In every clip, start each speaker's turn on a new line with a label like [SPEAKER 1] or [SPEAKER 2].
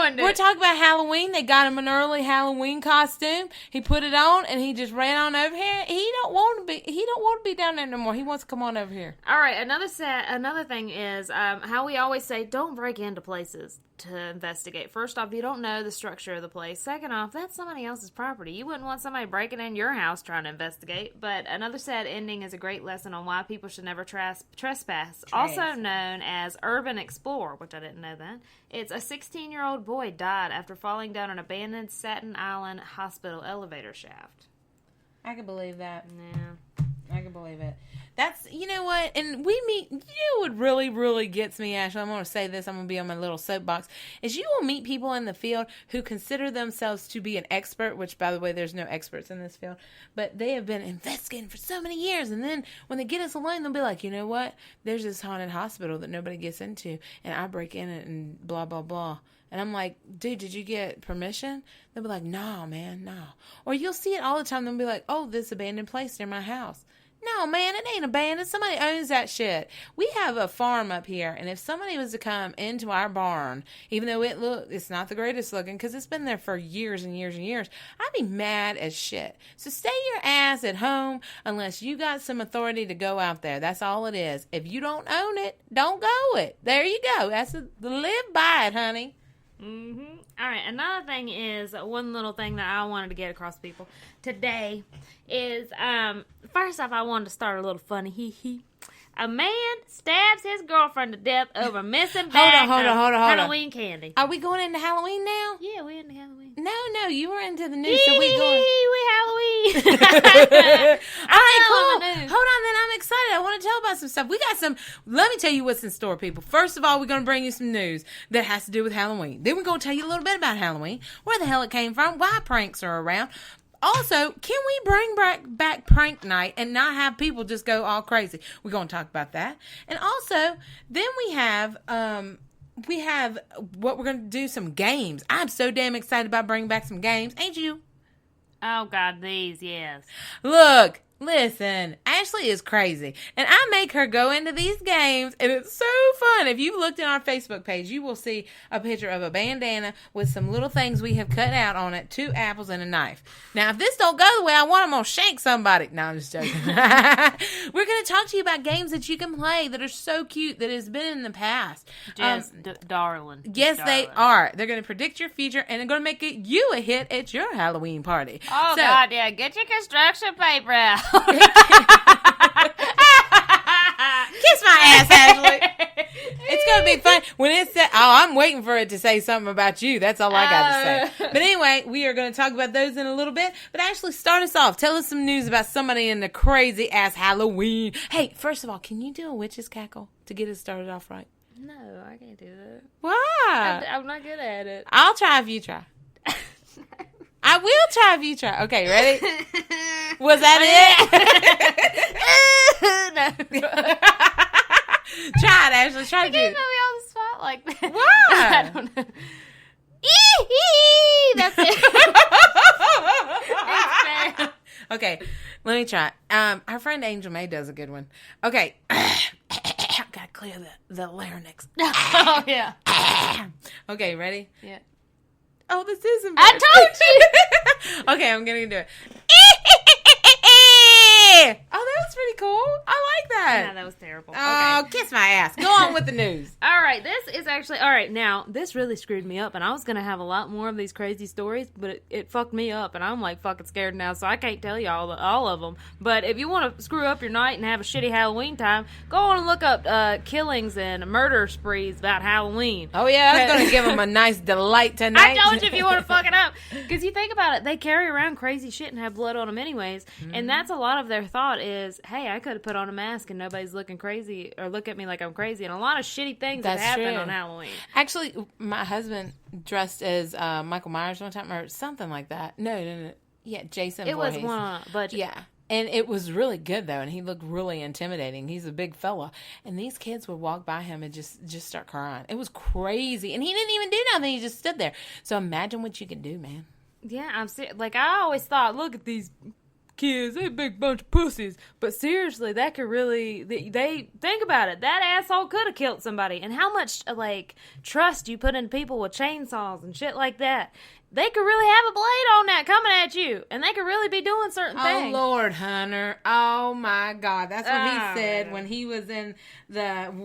[SPEAKER 1] ruined it.
[SPEAKER 2] We're talking about Halloween. They got him an early Halloween costume. He put it on and he just ran on over here. He don't want to be down there no more. He wants to come on over here.
[SPEAKER 1] All right, another thing is how we always say don't break into places to investigate. First off, you don't know the structure of the place. Second off, that's somebody else's property. You wouldn't want somebody breaking in your house trying to investigate. But another sad ending is a great lesson on why people should never trespass. Also known as urban explorer, which I didn't know that. It's a 16-year-old boy died after falling down an abandoned Staten Island hospital elevator shaft.
[SPEAKER 2] I can believe that.
[SPEAKER 1] Yeah.
[SPEAKER 2] I can believe it. That's, you know what, and we meet, you know what really, really gets me, Ashley, I'm going to say this, I'm going to be on my little soapbox, is you will meet people in the field who consider themselves to be an expert, which, by the way, there's no experts in this field, but they have been investigating for so many years, and then when they get us alone, they'll be like, you know what, there's this haunted hospital that nobody gets into, and I break in it, and blah, blah, blah. And I'm like, dude, did you get permission? They'll be like, no, man, no. Or you'll see it all the time, they'll be like, oh, this abandoned place near my house. No, man, it ain't abandoned. Somebody owns that shit. We have a farm up here, and if somebody was to come into our barn, even though it's not the greatest looking, because it's been there for years and years and years, I'd be mad as shit. So stay your ass at home unless you got some authority to go out there. That's all it is. If you don't own it, don't go it. There you go. Live by it, honey.
[SPEAKER 1] Mm-hmm. All right, another thing is, one little thing that I wanted to get across to people today is, first off, I wanted to start a little funny hee-hee. A man stabs his girlfriend to death over missing bag of Halloween candy.
[SPEAKER 2] Are we going into Halloween now?
[SPEAKER 1] Yeah, we're into Halloween.
[SPEAKER 2] No, you were into the news, so we going.
[SPEAKER 1] We Halloween.
[SPEAKER 2] All right, cool. Hold on, then I'm excited. I want to tell about some stuff. We got some. Let me tell you what's in store, people. First of all, we're going to bring you some news that has to do with Halloween. Then we're going to tell you a little bit about Halloween, where the hell it came from, why pranks are around. Also, can we bring back prank night and not have people just go all crazy? We're going to talk about that. And also, then we have what we're going to do, some games. I'm so damn excited about bringing back some games. Ain't you?
[SPEAKER 1] Oh, God, these, yes.
[SPEAKER 2] Look. Listen, Ashley is crazy, and I make her go into these games, and it's so fun. If you've looked at our Facebook page, you will see a picture of a bandana with some little things we have cut out on it, 2 apples and a knife. Now, if this don't go the way I want, I'm going to shank somebody. No, I'm just joking. We're going to talk to you about games that you can play that are so cute that has been in the past.
[SPEAKER 1] Just darling.
[SPEAKER 2] Yes, they are. They're going to predict your future, and they're going to make you a hit at your Halloween party.
[SPEAKER 1] Oh, so, God, yeah. Get your construction paper out.
[SPEAKER 2] Kiss my ass, Ashley. It's going to be fun. When it said, I'm waiting for it to say something about you. That's all I got to say. But anyway, we are going to talk about those in a little bit. But Ashley, start us off. Tell us some news about somebody in the crazy ass Halloween. Hey, first of all, can you do a witch's cackle to get us started off right?
[SPEAKER 1] No, I can't do that.
[SPEAKER 2] Why?
[SPEAKER 1] I'm not good at it.
[SPEAKER 2] I'll try if you try. I will try if you try. Okay, ready? Was that it?
[SPEAKER 1] No.
[SPEAKER 2] Try it, Ashley. Try to do it.
[SPEAKER 1] You can't put me on the spot like that.
[SPEAKER 2] Why?
[SPEAKER 1] I don't know. That's it. It's bad.
[SPEAKER 2] Okay, let me try. Our friend Angel May does a good one. Okay. Gotta clear the larynx.
[SPEAKER 1] Oh, yeah.
[SPEAKER 2] Okay, ready?
[SPEAKER 1] Yeah.
[SPEAKER 2] Oh, this is embarrassing.
[SPEAKER 1] I told you.
[SPEAKER 2] Okay, I'm gonna do it. Oh, that was pretty cool. I like that.
[SPEAKER 1] Yeah, that was terrible.
[SPEAKER 2] Oh,
[SPEAKER 1] Okay.
[SPEAKER 2] kiss my ass. Go on with the news.
[SPEAKER 1] All right, this is actually... All right, now, this really screwed me up, and I was going to have a lot more of these crazy stories, but it fucked me up, and I'm, like, fucking scared now, so I can't tell you all of them. But if you want to screw up your night and have a shitty Halloween time, go on and look up killings and murder sprees about Halloween.
[SPEAKER 2] Oh, yeah, that's going to give them a nice delight tonight.
[SPEAKER 1] I told you if you want to fuck it up. Because you think about it, they carry around crazy shit and have blood on them anyways, and that's a lot of their thought is, hey, I could have put on a mask and nobody's looking crazy or look at me like I'm crazy. And a lot of shitty things that happen on Halloween.
[SPEAKER 2] Actually, my husband dressed as Michael Myers one time or something like that. No. Yeah, Jason Voorhees.
[SPEAKER 1] It was one on a budget.
[SPEAKER 2] Yeah. And it was really good, though, and he looked really intimidating. He's a big fella. And these kids would walk by him and just start crying. It was crazy. And he didn't even do nothing. He just stood there. So imagine what you can do, man.
[SPEAKER 1] Yeah, I'm serious. Like, I always thought, look at these kids, they a big bunch of pussies. But seriously, that could really, they think about it. That asshole could have killed somebody. And how much, like, trust you put in people with chainsaws and shit like that. They could really have a blade on that coming at you. And they could really be doing certain things.
[SPEAKER 2] Oh, Lord, Hunter. Oh, my God. That's what he said when he was in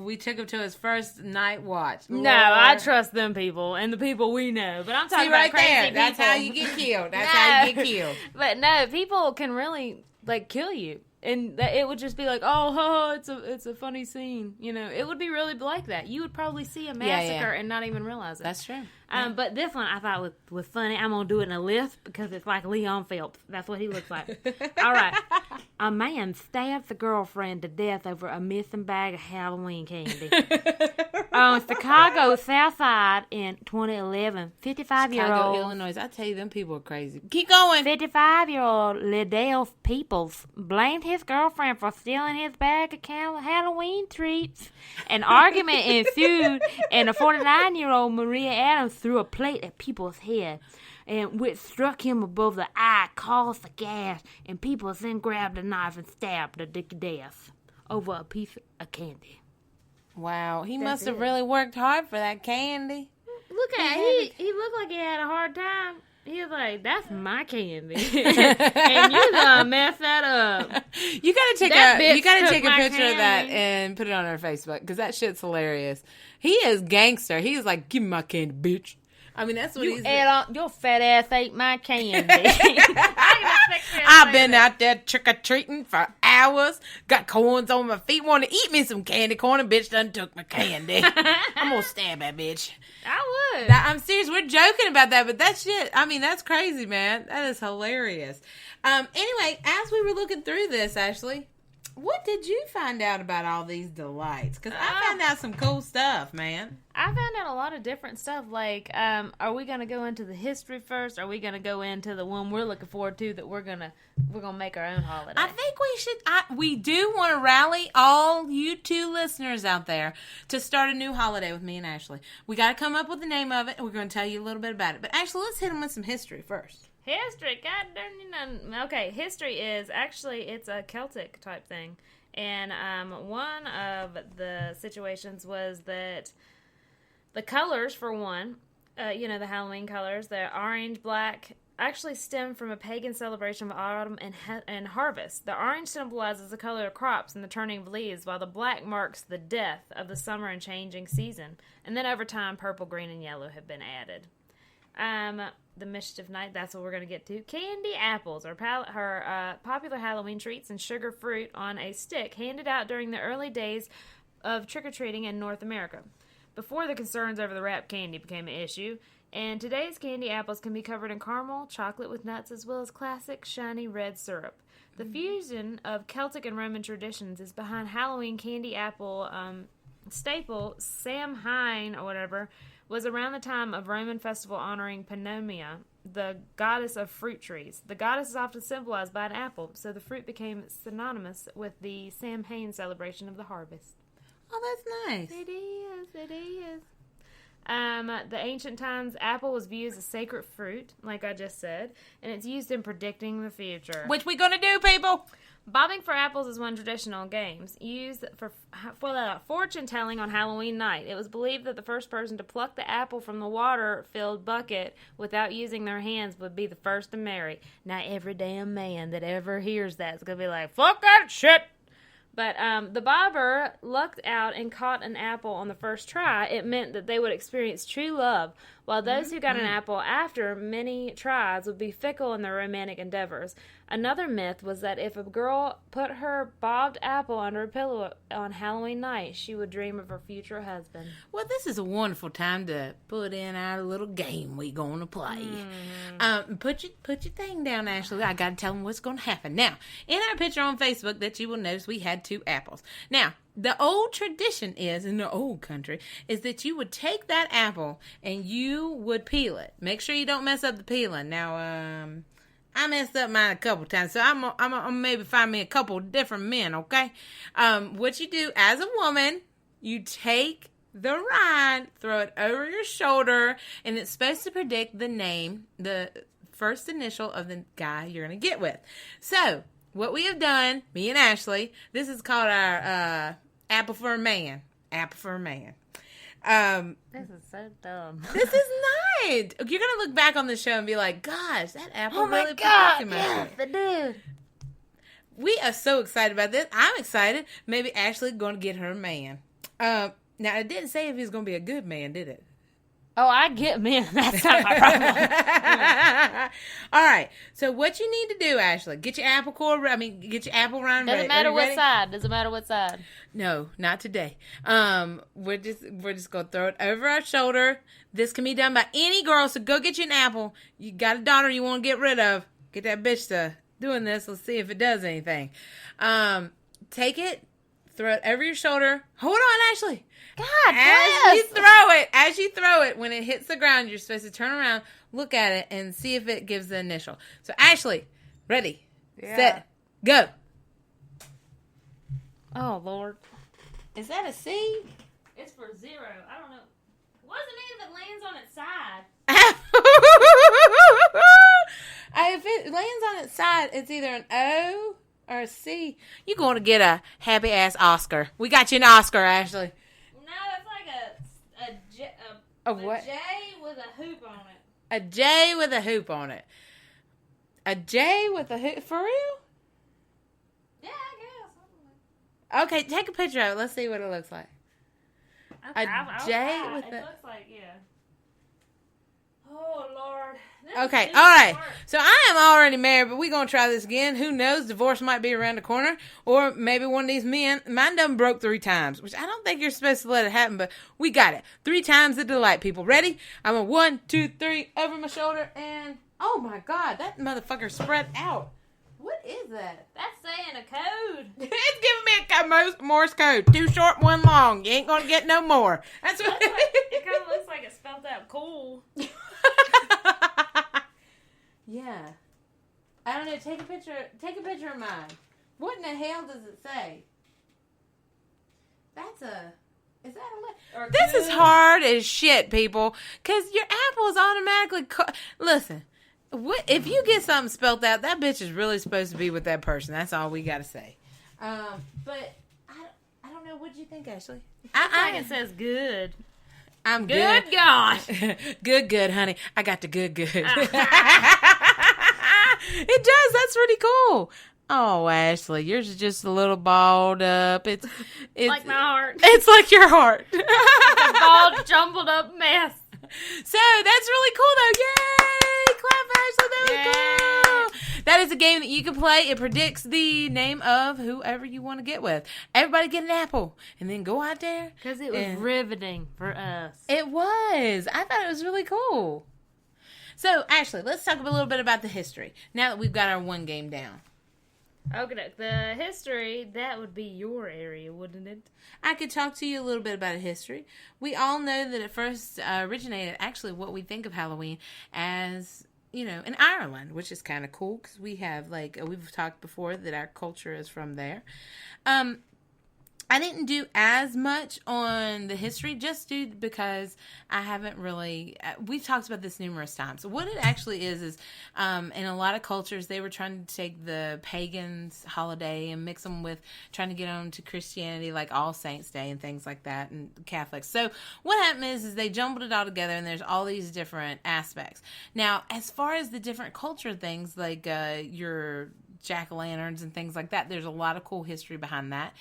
[SPEAKER 2] we took him to his first night watch. Lord.
[SPEAKER 1] No, I trust them people and the people we know. But I'm talking about
[SPEAKER 2] right
[SPEAKER 1] crazy
[SPEAKER 2] there.
[SPEAKER 1] people.
[SPEAKER 2] That's how you get killed. That's how you get killed.
[SPEAKER 1] But no, people can really, like, kill you. And it would just be like, oh, it's a funny scene. You know, it would be really like that. You would probably see a massacre and not even realize it.
[SPEAKER 2] That's true.
[SPEAKER 1] But this one I thought was funny. I'm going to do it in a lift because it's like Leon Phelps. That's what he looks like. All right. A man stabs a girlfriend to death over a missing bag of Halloween candy. On Chicago South Side in 2011, 55-year-old...
[SPEAKER 2] Chicago, Illinois. I tell you, them people are crazy. Keep going.
[SPEAKER 1] 55-year-old Liddell Peoples blamed his girlfriend for stealing his bag of Halloween treats. An argument ensued, and a 49-year-old Maria Adams threw a plate at Peoples' head, and which struck him above the eye, caused a gash, and Peoples then grabbed a knife and stabbed her to death over a piece of candy.
[SPEAKER 2] Wow, he must have really worked hard for that candy.
[SPEAKER 1] Look at he looked like he had a hard time. He was like, "That's my candy," and you gonna mess that up.
[SPEAKER 2] You gotta take a picture of that and put it on our Facebook because that shit's hilarious. He is gangster. He's like, "Give me my candy, bitch." I mean, that's what he's.
[SPEAKER 1] Your fat ass ate my candy.
[SPEAKER 2] I've been out there trick or treating for hours. Got corns on my feet. Want to eat me some candy corn, and bitch done took my candy. I'm gonna stab that bitch.
[SPEAKER 1] I would.
[SPEAKER 2] I'm serious. We're joking about that, but that shit. I mean, that's crazy, man. That is hilarious. Anyway, as we were looking through this, Ashley, what did you find out about all these delights? Because I found out some cool stuff, man.
[SPEAKER 1] I found out a lot of different stuff. Like, are we gonna go into the history first? Or are we gonna go into the one we're looking forward to that we're gonna make our own holiday?
[SPEAKER 2] I think we should. We do want to rally all you two listeners out there to start a new holiday with me and Ashley. We got to come up with the name of it, and we're going to tell you a little bit about it. But Ashley, let's hit them with some history first.
[SPEAKER 1] History, god darn you know. Okay, history is actually it's a Celtic type thing, and one of the situations was that the colors, for one, the Halloween colors, the orange, black, actually stem from a pagan celebration of autumn and harvest. The orange symbolizes the color of crops and the turning of leaves, while the black marks the death of the summer and changing season. And then over time, purple, green, and yellow have been added. The Mischief Night, that's what we're going to get to. Candy apples are popular Halloween treats and sugar fruit on a stick handed out during the early days of trick-or-treating in North America, before the concerns over the wrapped candy became an issue. And today's candy apples can be covered in caramel, chocolate with nuts, as well as classic shiny red syrup. The fusion of Celtic and Roman traditions is behind Halloween candy apple staple. Samhain, or whatever, was around the time of Roman festival honoring Pannonia, the goddess of fruit trees. The goddess is often symbolized by an apple, so the fruit became synonymous with the Samhain celebration of the harvest.
[SPEAKER 2] Oh, that's nice.
[SPEAKER 1] It is. The ancient times, apple was viewed as a sacred fruit, like I just said, and it's used in predicting the future.
[SPEAKER 2] Which we gonna do, people?
[SPEAKER 1] Bobbing for apples is one traditional game used for fortune telling on Halloween night. It was believed that the first person to pluck the apple from the water-filled bucket without using their hands would be the first to marry. Now, every damn man that ever hears that is gonna be like, "Fuck that shit." But the bobber lucked out and caught an apple on the first try. It meant that they would experience true love, while those who got an apple after many tries would be fickle in their romantic endeavors. Another myth was that if a girl put her bobbed apple under a pillow on Halloween night, she would dream of her future husband.
[SPEAKER 2] Well, this is a wonderful time to put in our little game we gonna play. Put your thing down, Ashley. I gotta tell them what's gonna happen. Now, in our picture on Facebook that you will notice, we had 2 apples. Now, the old tradition is, in the old country, is that you would take that apple and you would peel it. Make sure you don't mess up the peeling. Now, I messed up mine a couple times, so I'm gonna maybe find me a couple different men, okay? What you do as a woman, you take the rind, throw it over your shoulder, and it's supposed to predict the name first initial of the guy you're going to get with. So, what we have done, me and Ashley, this is called our apple for a man. Apple for a man.
[SPEAKER 1] This is so dumb.
[SPEAKER 2] This is nice. You're going to look back on the show and be like, gosh, that apple really put
[SPEAKER 1] God,
[SPEAKER 2] in my
[SPEAKER 1] yes,
[SPEAKER 2] face.
[SPEAKER 1] it did.
[SPEAKER 2] We are so excited about this. I'm excited. Maybe Ashley's going to get her a man. Now, it didn't say if he's going to be a good man, did it?
[SPEAKER 1] Oh, I get men. That's not my problem.
[SPEAKER 2] All right. So what you need to do, Ashley, get your apple core. Get your apple rind ready.
[SPEAKER 1] Doesn't matter what
[SPEAKER 2] ready?
[SPEAKER 1] side. Doesn't matter what side.
[SPEAKER 2] No, not today. We're just gonna throw it over our shoulder. This can be done by any girl. So go get you an apple. You got a daughter you want to get rid of. Get that bitch to doing this. Let's see if it does anything. Take it, throw it over your shoulder. Hold on, Ashley.
[SPEAKER 1] God,
[SPEAKER 2] As you throw it, when it hits the ground, you're supposed to turn around, look at it, and see if it gives the initial. So, Ashley, ready, set, go.
[SPEAKER 1] Oh, Lord.
[SPEAKER 2] Is that a C?
[SPEAKER 1] It's for 0. I don't know. What does it mean if it lands on its side?
[SPEAKER 2] If it lands on its side, it's either an O or a C. You're going to get a happy-ass Oscar. We got you an Oscar, Ashley.
[SPEAKER 1] No, it's like
[SPEAKER 2] A what?
[SPEAKER 1] J with a hoop on it.
[SPEAKER 2] A J with a hoop on it. A J with a hoop? For real?
[SPEAKER 1] Yeah, I guess.
[SPEAKER 2] Okay, take a picture of it. Let's see what it looks like.
[SPEAKER 1] Okay,
[SPEAKER 2] A J with
[SPEAKER 1] it
[SPEAKER 2] a...
[SPEAKER 1] looks like, yeah. Oh, Lord.
[SPEAKER 2] Okay, all right. So I am already married, but we're going to try this again. Who knows? Divorce might be around the corner. Or maybe one of these men, mine done broke 3 times, which I don't think you're supposed to let it happen, but we got it. 3 times the delight, people. Ready? I'm a 1, 2, 3, over my shoulder, and oh my God, that motherfucker spread out. What is that?
[SPEAKER 1] That's saying a code.
[SPEAKER 2] It's giving me a Morse code. 2 short, 1 long. You ain't going to get no more. That's what
[SPEAKER 1] It kind of looks like it spelled out cool.
[SPEAKER 2] Yeah. I don't know. Take a picture of mine. What in the hell does it say? Is that a This is hard as shit, people. Because your apple is automatically... Listen. What if you get something spelled out, that bitch is really supposed to be with that person. That's all we got to say. But I don't know. What'd you think, Ashley?
[SPEAKER 1] I think it says good.
[SPEAKER 2] I'm good.
[SPEAKER 1] Good God.
[SPEAKER 2] Good, honey. I got the good. It does. That's pretty cool. Oh, Ashley, yours is just a little balled up. It's
[SPEAKER 1] like my heart.
[SPEAKER 2] It's like your heart.
[SPEAKER 1] It's a bald, jumbled up mess.
[SPEAKER 2] So that's really cool, though. Yay! Clap, Ashley. That was cool. That is a game that you can play. It predicts the name of whoever you want to get with. Everybody get an apple and then go out there.
[SPEAKER 1] Because it was riveting for us.
[SPEAKER 2] It was. I thought it was really cool. So, Ashley, let's talk a little bit about the history. Now that we've got our one game down.
[SPEAKER 1] Okay, the history, that would be your area, wouldn't it?
[SPEAKER 2] I could talk to you a little bit about history. We all know that it first originated, actually, what we think of Halloween as, in Ireland, which is kind of cool because we have, we've talked before that our culture is from there. I didn't do as much on the history just because I haven't really... We've talked about this numerous times. What it actually is in a lot of cultures, they were trying to take the pagans' holiday and mix them with trying to get them to Christianity, like All Saints' Day and things like that, and Catholics. So what happened is they jumbled it all together, and there's all these different aspects. Now, as far as the different culture things, like your jack-o'-lanterns and things like that, there's a lot of cool history behind that.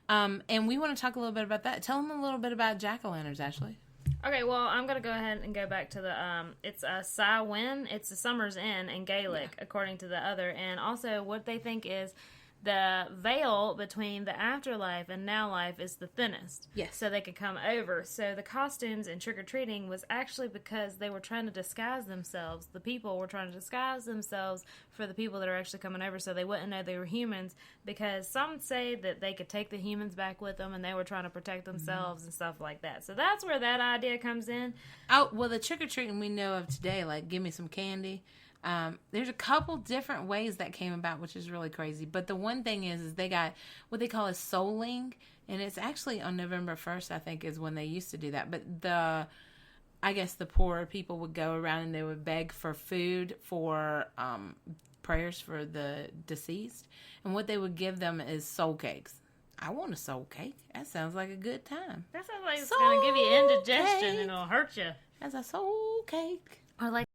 [SPEAKER 2] And we want to talk a little bit about that. Tell them a little bit about jack-o'-lanterns, Ashley.
[SPEAKER 1] Okay, well, I'm going to go ahead and go back to the, it's a Samhain, it's a summer's end in Gaelic, according to the other, and also what they think is the veil between the afterlife and now life is the thinnest.
[SPEAKER 2] Yes.
[SPEAKER 1] So they could come over. So the costumes and trick-or-treating was actually because they were trying to disguise themselves. The people were trying to disguise themselves for the people that are actually coming over so they wouldn't know they were humans, because some say that they could take the humans back with them and they were trying to protect themselves and stuff like that. So that's where that idea comes in.
[SPEAKER 2] Oh, well, the trick-or-treating we know of today, like give me some candy. There's a couple different ways that came about, which is really crazy. But the one thing is they got what they call a souling, and it's actually on November 1st, I think, is when they used to do that. But I guess the poorer people would go around and they would beg for food for prayers for the deceased. And what they would give them is soul cakes. I want a soul cake. That sounds like a good time.
[SPEAKER 1] That sounds like it's going to give you indigestion and it'll hurt you.
[SPEAKER 2] That's a soul cake.
[SPEAKER 1] Or like